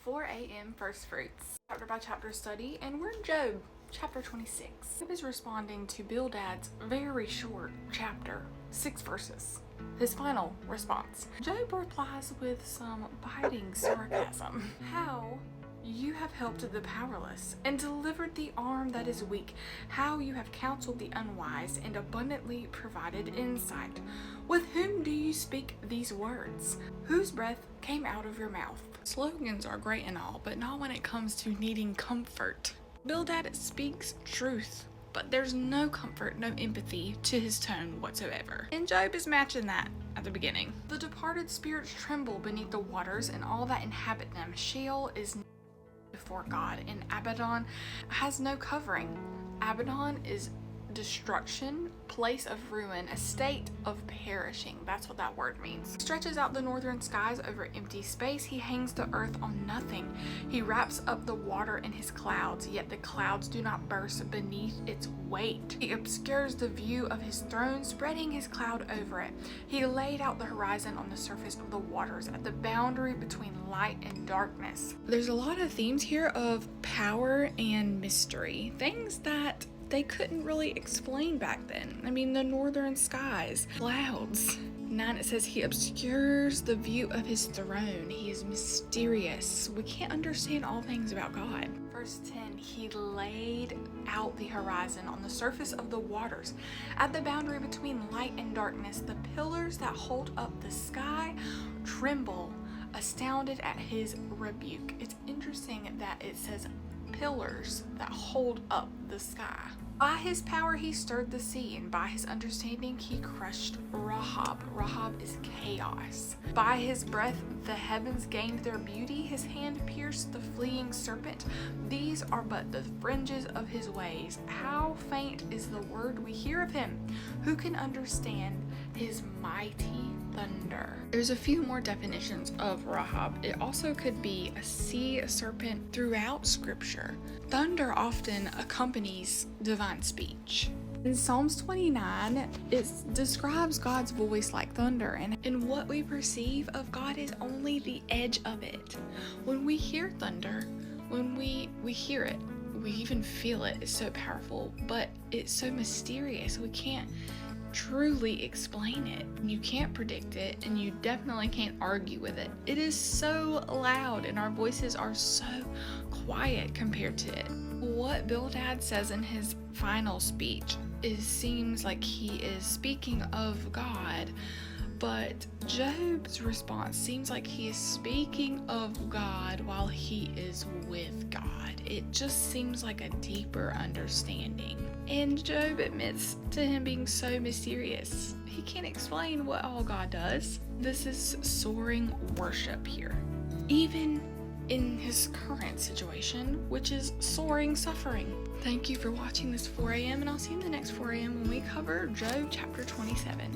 4 a.m. First Fruits, chapter by chapter study, and we're in Job, chapter 26. Job is responding to Bildad's very short chapter, 6 verses. His final response. Job replies with some biting sarcasm. How you have helped the powerless and delivered the arm that is weak. How you have counseled the unwise and abundantly provided insight. With whom do you speak these words? Whose breath came out of your mouth? Slogans are great and all, but not when it comes to needing comfort. Bildad speaks truth, but there's no comfort, no empathy to his tone whatsoever. And Job is matching that at the beginning. The departed spirits tremble beneath the waters, and all that inhabit them. Sheol is before God, and Abaddon has no covering. Abaddon is destruction, place of ruin, a state of perishing. That's what that word means. He stretches out the northern skies over empty space. He hangs the earth on nothing. He wraps up the water in his clouds, yet the clouds do not burst beneath its weight. He obscures the view of his throne, spreading his cloud over it. He laid out the horizon on the surface of the waters, at the boundary between light and darkness. There's a lot of themes here of power and mystery, things that they couldn't really explain back then. I mean, the northern skies, clouds. 9, it says he obscures the view of his throne. He is mysterious. We can't understand all things about God. Verse 10, he laid out the horizon on the surface of the waters. At the boundary between light and darkness, the pillars that hold up the sky tremble, astounded at his rebuke. It's interesting that it says pillars that hold up the sky. By his power he stirred the sea, and by his understanding he crushed Rahab. Rahab is chaos. By his breath the heavens gained their beauty. His hand pierced the fleeing serpent. These are but the fringes of his ways. How faint is the word we hear of him? Who can understand his mighty thunder? There's a few more definitions of Rahab. It also could be a sea serpent. Throughout scripture, thunder often accompanies divine speech. In Psalms 29, it describes God's voice like thunder, and what we perceive of God is only the edge of it. When we hear thunder, when we hear it, we even feel it. It's so powerful, but it's so mysterious. We can't truly explain it. You can't predict it, and you definitely can't argue with it. It is so loud, and our voices are so quiet compared to it. What Bildad says in his final speech seems like he is speaking of God, but Job's response seems like he is speaking of God while he is with God. It just seems like a deeper understanding. And Job admits to him being so mysterious. He can't explain what all God does. This is soaring worship here. Even in his current situation, which is soaring suffering. Thank you for watching this 4 a.m. and I'll see you in the next 4 a.m. when we cover Job chapter 27.